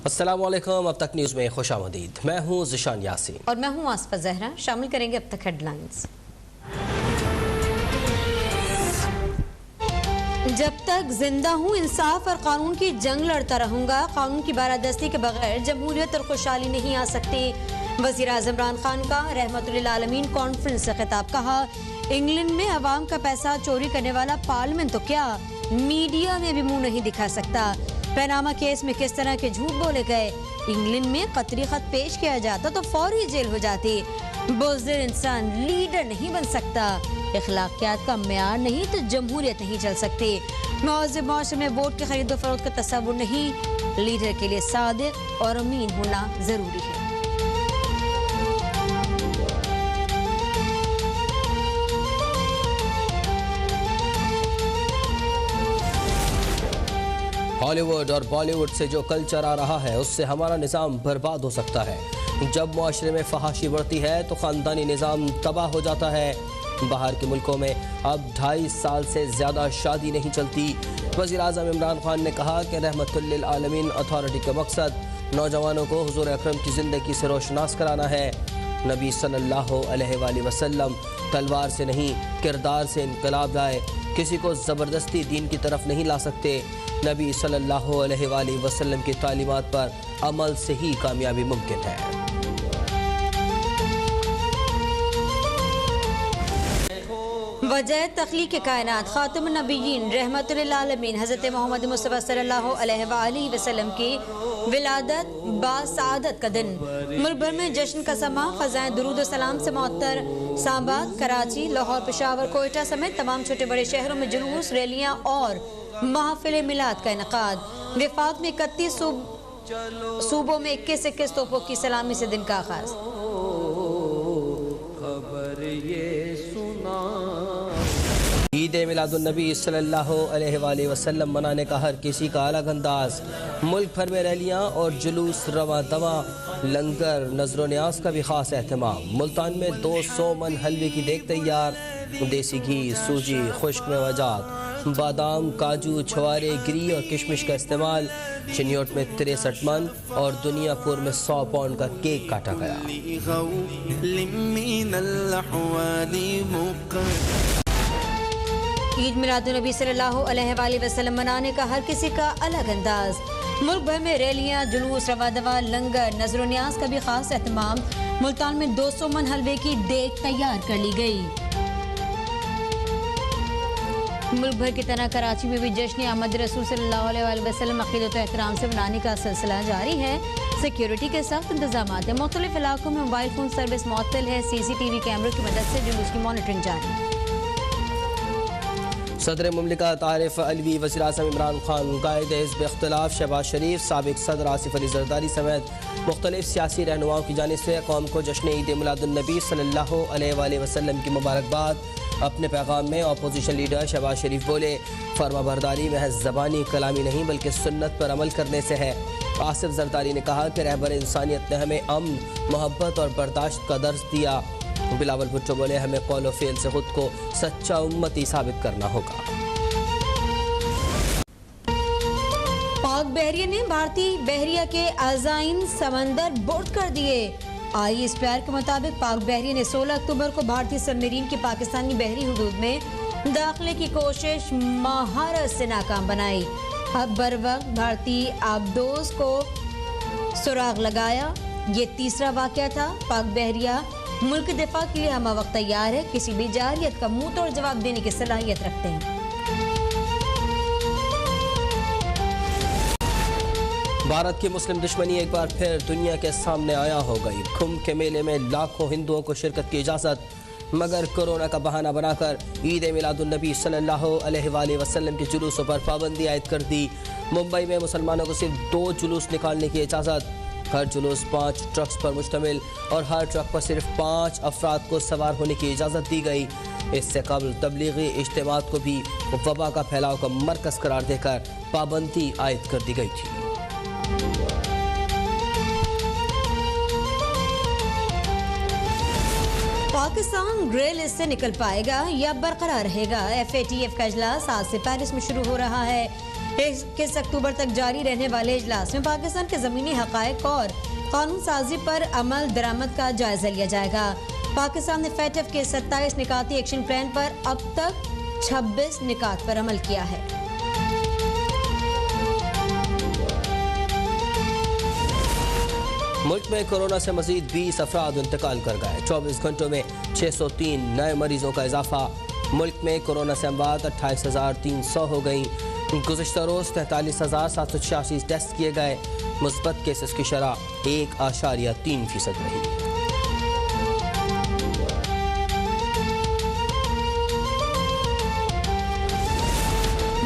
अस्सलामुअलैकुम। अब तक न्यूज़ में खुशामदीद। मैं हूँ ज़िशान यासीन और मैं हूँ आसफा जहरा। शामिल करेंगे अब तक हेडलाइंस। जब तक जिंदा हूँ इंसाफ और कानून की जंग लड़ता रहूंगा। कानून की बारादस्ती के बगैर जमहूरियत और खुशहाली नहीं आ सकती। वज़ीर आज़म इमरान खान का रहमतुल्लिल आलमीन कॉन्फ्रेंस से खिताब। कहा, इंग्लैंड में अवाम का पैसा चोरी करने वाला पार्लियामेंट तो क्या मीडिया में भी मुंह नहीं दिखा सकता। पैनामा केस में किस तरह के झूठ बोले गए। इंग्लैंड में कतरी खत पेश किया जाता तो फौरी जेल हो जाती। बुज़दिल इंसान लीडर नहीं बन सकता। इखलाकियात का म्यार नहीं तो जमहूरियत नहीं चल सकती। मौजूद माशरे में वोट के खरीदो फरोख्त का तस्वुर नहीं। लीडर के लिए सादिक और अमीन होना जरूरी है। हॉलीवुड और बॉलीवुड से जो कल्चर आ रहा है उससे हमारा निज़ाम बर्बाद हो सकता है। जब मुआशरे में फहाशी बढ़ती है तो ख़ानदानी निज़ाम तबाह हो जाता है। बाहर के मुल्कों में अब 2.5 साल से ज़्यादा शादी नहीं चलती। वज़ीर आज़म इमरान खान ने कहा कि रहमतुल्लिल आलमीन अथॉरिटी का मकसद नौजवानों को हुज़ूर अकरम की ज़िंदगी से रोशनास कराना है। नबी सल्लल्लाहु अलैहि वसल्लम तलवार से नहीं किरदार से इनकलाब लाए। किसी को ज़बरदस्ती दीन की तरफ नहीं ला सकते। नबी सल्लल्लाहु अलैहि वसल्लम की तालीमात पर अमल से ही कामयाबी मुमकिन है। वजह तख्लीक कायनात खातमुन नबीयीन रहमतुल्लिल आलमीन हज़रत मोहम्मद मुस्तफ़ा सल्लल्लाहु अलैहि वसल्लम की विलादत बासआदत का दिन। मुल्क भर में जश्न का समा। ख़ज़ाएं दुरूद सलाम से मुअत्तर। सांबा, कराची, लाहौर, पेशावर, कोयटा समेत तमाम छोटे बड़े शहरों में जुलूस, रैलियाँ और महफिल मिलाद का इनकाद। विफाक में 31 सूबों में 21 तोपों की सलामी से दिन का आगाज। ईद मिलादुन्नबी सल्लल्लाहु अलैहि वसल्लम मनाने का हर किसी का अलग अंदाज। मुल्क भर में रैलियाँ और जुलूस रवा दवा। लंगर, नजर न्याज का भी खास एहतमाम। मुल्तान में 200 मन हलवे की देग तैयार। देसी घी, सूजी, खुश्क मेवाजात, बादाम, काजू, छुआरे, गिरी और किशमिश का इस्तेमाल। चिन्योट में 63 मन और दुनियापुर में 100 पाउंड का केक काटा गया। ईद मिलादुन्नबी सल्लल्लाहु अलैहि वसल्लम मनाने का हर किसी का अलग अंदाज। मुल्क भर में रैलियाँ, जुलूस, रवा दवा, लंगर, नजर न्याज का भी खास एहतमाम। मुल्तान में 200 मन हलवे की देग तैयार कर ली गई। मुल्क भर की तरह कराची में भी जश्न आमद रसूल सल्लल्लाहु अलैहि वसल्लम अक़ीदत व एहतराम से मनाने का सिलसिला जारी है। सिक्योरिटी के सख्त इंतजाम है। मुख्तलिफ इलाकों में मोबाइल फोन सर्विस मुअत्तल है। CCTV कैमरों की मदद से जुलूस की मॉनिटरिंग जारी है। सदर मुमलिकत आरिफ अलवी, वज़ीर आज़म इमरान खान, कायद हिज़्ब इख्तिलाफ शहबाज शरीफ, साबिक़ सदर आसिफ अली ज़रदारी समेत मुख्तलिफ सियासी रहनुमाओं की जानिब से कौम को जश्न ईद मिलादुन्नबी सल्लल्लाहु अलैहि वसल्लम की मुबारकबाद। अपने पैगाम में अपोजिशन लीडर शहबाज शरीफ बोले, फरमा बरदारी महज ज़बानी कलामी नहीं बल्कि सुन्नत पर अमल करने से है। आसिफ ज़रदारी ने कहा कि रहबर इंसानियत ने हमें अमन, मोहब्बत और बर्दाश्त का दर्स दिया। बिलावल भुट्टो बोले, हमें कौल व फ़ेल से खुद को सच्चा उम्मती साबित करना होगा। पाक बहरिया ने भारतीय बहरिया के अज़ाइन समंदर बोर्ड कर दिए। ISPR के मुताबिक पाक बहरिया ने 16 अक्टूबर को भारतीय सबमरीन की पाकिस्तानी बहरी हुदूद में दाखिले की कोशिश महारत से नाकाम बनाई। अब बर वक्त भारतीय आबदोज को सुराग लगाया। ये तीसरा वाक़या था। पाक बहरिया मुल्क दिफा के लिए हम वक्त तैयार है। किसी भी जारियत का मुंह तोड़ जवाब देने की सलाहियत रखते हैं। भारत की मुस्लिम दुश्मनी एक बार फिर दुनिया के सामने आया हो गई। कुंभ के मेले में लाखों हिंदुओं को शिरकत की इजाज़त, मगर कोरोना का बहाना बनाकर ईद मिलादुन्नबी सल्लल्लाहु अलैहि वसल्लम के जुलूसों पर पाबंदी आयद कर दी। मुंबई में मुसलमानों को सिर्फ 2 जुलूस निकालने की इजाज़त। हर जुलूस 5 ट्रक्स पर मुश्तमिल और हर ट्रक पर सिर्फ 5 अफराद को सवार होने की इजाज़त दी गई। इससे कबल तबलीगी इज्तिमात को भी वबा का फैलाव का मरकज़ करार देकर पाबंदी आयद कर दी गई थी। पाकिस्तान ग्रे लिस्ट से निकल पाएगा या बरकरार रहेगा। FATF का इजलास आज से पेरिस में शुरू हो रहा है। 21 अक्टूबर तक जारी रहने वाले इजलास में पाकिस्तान के ज़मीनी हक़ाइक़ और कानून साजी पर अमल दरामद का जायजा लिया जाएगा। पाकिस्तान ने FATF के 27 निकाती एक्शन प्लान पर अब तक 26 निकात पर अमल किया है। मुल्क में कोरोना से मजीद 20 अफराद इंतकाल कर गए। 24 घंटों में 603 नए मरीजों का इजाफा। मुल्क में कोरोना से अमवात 28,300 हो गई। गुज़िश्ता रोज़ 43,786 टेस्ट किए गए। मुस्बत केसेस की शरह 1.3% रही।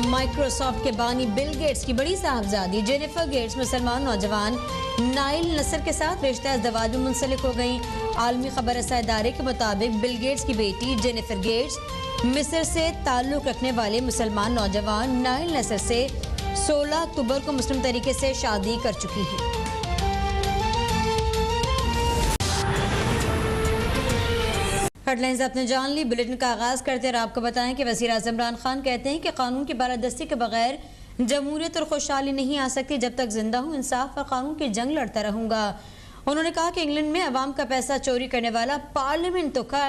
माइक्रोसॉफ्ट के बानी बिल गेट्स की बड़ी साहबजादी जेनिफर गेट्स मुसलमान नौजवान नाइल नसर के साथ रिश्ता अज़दवाज में मुंसलिक हो गई। आलमी खबर रसा इदारे के मुताबिक बिल गेट्स की बेटी जेनिफर गेट्स मिस्र से ताल्लुक़ रखने वाले मुसलमान नौजवान नाइल नसर से 16 अक्टूबर को मुस्लिम तरीके से शादी कर चुकी हैं। हेडलाइंस आपने जान ली। बुलेटिन का आगाज करते हैं आपको बताएं कि वज़ीर आज़म इमरान खान कहते हैं कि कानून की बालादस्ती के बगैर जमहूरियत और खुशहाली नहीं आ सकती। जब तक जिंदा हूँ इंसाफ और कानून की जंग लड़ता रहूंगा। उन्होंने कहा कि इंग्लैंड में अवाम का पैसा चोरी करने वाला पार्लियामेंट तो का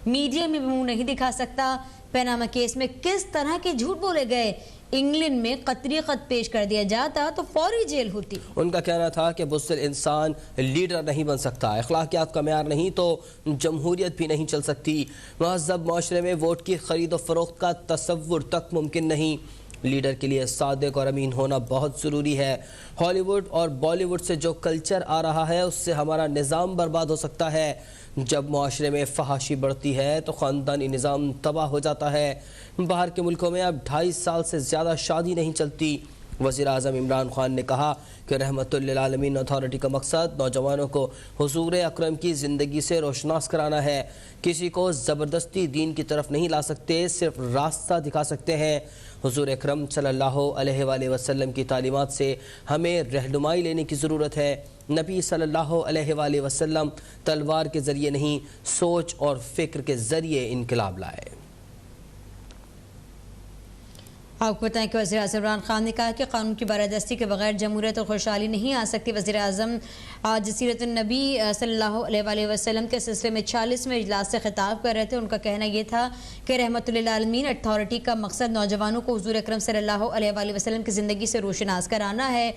मीडिया में मुंह नहीं दिखा सकता। पैनामा केस में किस तरह के झूठ बोले गए। इंग्लैंड में कतरी खत पेश कर दिया जाता तो फौरी जेल होती। उनका कहना था कि बुज़दिल इंसान लीडर नहीं बन सकता, अखलाकियात का मेयार नहीं तो जमहूरियत भी नहीं चल सकती। महज़ब माशरे में वोट की खरीद और फरोख्त का तसव्वुर तक मुमकिन नहीं। लीडर के लिए सादिक और अमीन होना बहुत ज़रूरी है। हॉलीवुड और बॉलीवुड से जो कल्चर आ रहा है उससे हमारा निज़ाम बर्बाद हो सकता है। जब माशरे में फहाशी बढ़ती है तो ख़ानदानी निज़ाम तबाह हो जाता है। बाहर के मुल्कों में अब 2.5 साल से ज़्यादा शादी नहीं चलती। वज़ीर आज़म इमरान खान ने कहा कि रहमतुल लिल आलमीन अथॉरिटी का मकसद नौजवानों को हुजूर अकरम की ज़िंदगी से रोशनास कराना है। किसी को ज़बरदस्ती दीन की तरफ नहीं ला सकते, सिर्फ रास्ता दिखा सकते हैं। हुजूर अकरम सल्लल्लाहु अलैहि वसल्लम की तालीमात से हमें रहनुमाई लेने की ज़रूरत है। नबी सल्लल्लाहु अलैहि वसल्लम तलवार के ज़रिए नहीं, सोच और फ़िक्र के ज़रिए इनकलाब लाए। आपको बताएं कि वज़ीर आज़म इमरान खान ने कहा कि कानून की बालादस्ती के बगैर जमहूरियत और खुशहाली नहीं आ सकती। वज़ीर आज़म आज सीरत नबी सल्लल्लाहु अलैहि वसल्लम के सिलसिले में 46वें इजलास से खिताब कर रहे थे। उनका कहना यह था कि रहमतुल लिल आलमीन अथॉरिटी का मकसद नौजवानों को हुज़ूर अकरम सल्लल्लाहु अलैहि वसल्लम की ज़िंदगी से रोशनास कराना है।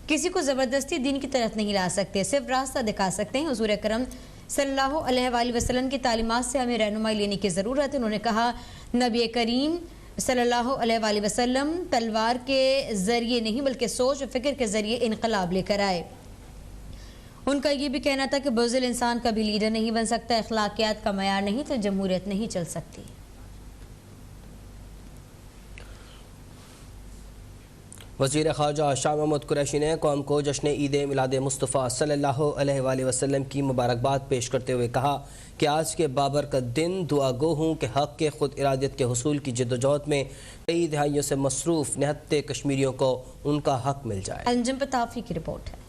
किसी को ज़बरदस्ती दीन की तरफ नहीं ला सकते, सिर्फ रास्ता दिखा सकते हैं। हुज़ूर अकरम सल्लल्लाहु अलैहि वसल्लम की तालीमात से हमें रहनुमाई लेने की ज़रूरत है। उन्होंने कहा नबी करीम सल्लल्लाहु अलैहि वसल्लम तलवार के ज़रिए नहीं बल्कि सोच और फ़िक्र के ज़रिए इनकलाब लेकर आए। उनका ये भी कहना था कि बुज़दिल इंसान कभी लीडर नहीं बन सकता, अखलाकियात का मयार नहीं तो जमहूरियत नहीं चल सकती। वज़ीर ख़ारजा शाह महमूद कुरैशी ने कौम को जश्न ईद मिलाद मुस्तफ़ा सल्लल्लाहु अलैहि वसल्लम की मुबारकबाद पेश करते हुए कहा कि आज के बाबर का दिन दुआ गो हूँ कि हक़ के खुद इरादत के हुसूल की जद्दोजहद में कई दहाइयों से मसरूफ़ निहत्ते कश्मीरियों को उनका हक़ मिल जाए। अंजुम पताफी की रिपोर्ट है।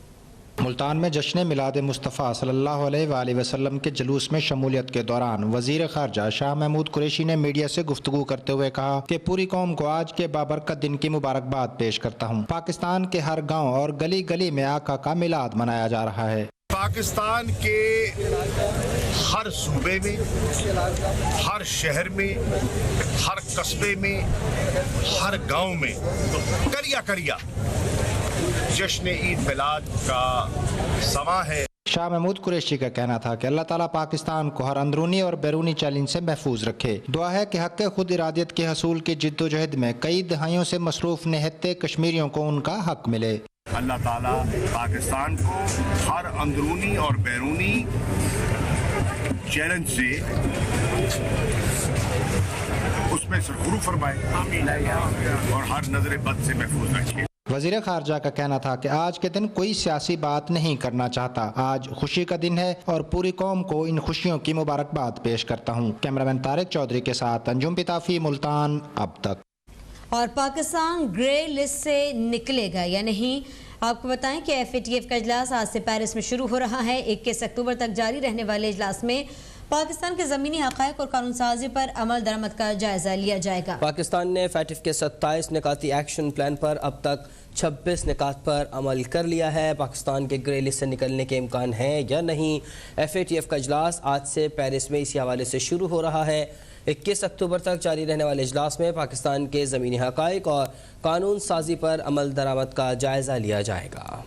मुल्तान में जश्न मिलाद मुस्तफ़ा सल्लल्लाहु अलैहि वसल्लम के जुलूस में शमूलियत के दौरान वज़ीर ख़ारजा शाह महमूद कुरैशी ने मीडिया से गुफ्तगू करते हुए कहा कि पूरी कौम को आज के बाबरकत दिन की मुबारकबाद पेश करता हूँ। पाकिस्तान के हर गाँव और गली गली में आका का मिलाद मनाया जा रहा है। पाकिस्तान के हर सूबे में, हर शहर में, हर कस्बे में, हर गांव में करिया करिया जश्न ईद मिलाद का समा है। शाह महमूद कुरैशी का कहना था कि अल्लाह ताला पाकिस्तान को हर अंदरूनी और बैरूनी चैलेंज से महफूज रखे। दुआ है कि हक़ खुद इरादियत के हसूल की जिद्दोजहद में कई दहाइयों से मसरूफ़ निहत्ते कश्मीरियों को उनका हक़ मिले। अल्लाह ताला पाकिस्तान को हर अंदरूनी और बैरूनी चैलेंज से उसमें से गुरू फरमाए और हर नजर बद से महफूज रखे। वज़ीर ख़ारजा का कहना था कि आज के दिन कोई सियासी बात नहीं करना चाहता, आज खुशी का दिन है और पूरी कौम को इन खुशियों की मुबारकबाद पेश करता हूँ। कैमरामैन तारिक चौधरी के साथ अंजुम पिताफी, मुल्तान अब तक। और पाकिस्तान ग्रे लिस्ट से निकलेगा या नहीं, आपको बताएं कि FATF का इजलास आज से पेरिस में शुरू हो रहा है। 21 अक्टूबर तक जारी रहने वाले इजलास में पाकिस्तान के ज़मीनी हक़ाइक़ और कानून साजी पर अमल दरामद का जायजा लिया जाएगा। पाकिस्तान ने फैटिफ के 27 निकाती एक्शन प्लान पर अब तक 26 निकात पर अमल कर लिया है। पाकिस्तान के ग्रे लिस्ट से निकलने के इम्कान है या नहीं, FATF का इजलास आज से पेरिस में इसी हवाले से शुरू हो रहा है। 21 अक्टूबर तक जारी रहने वाले इजलास में पाकिस्तान के ज़मीनी हक़ाइक़ और कानून साजी पर अमल दरामद का जायजा लिया जाएगा।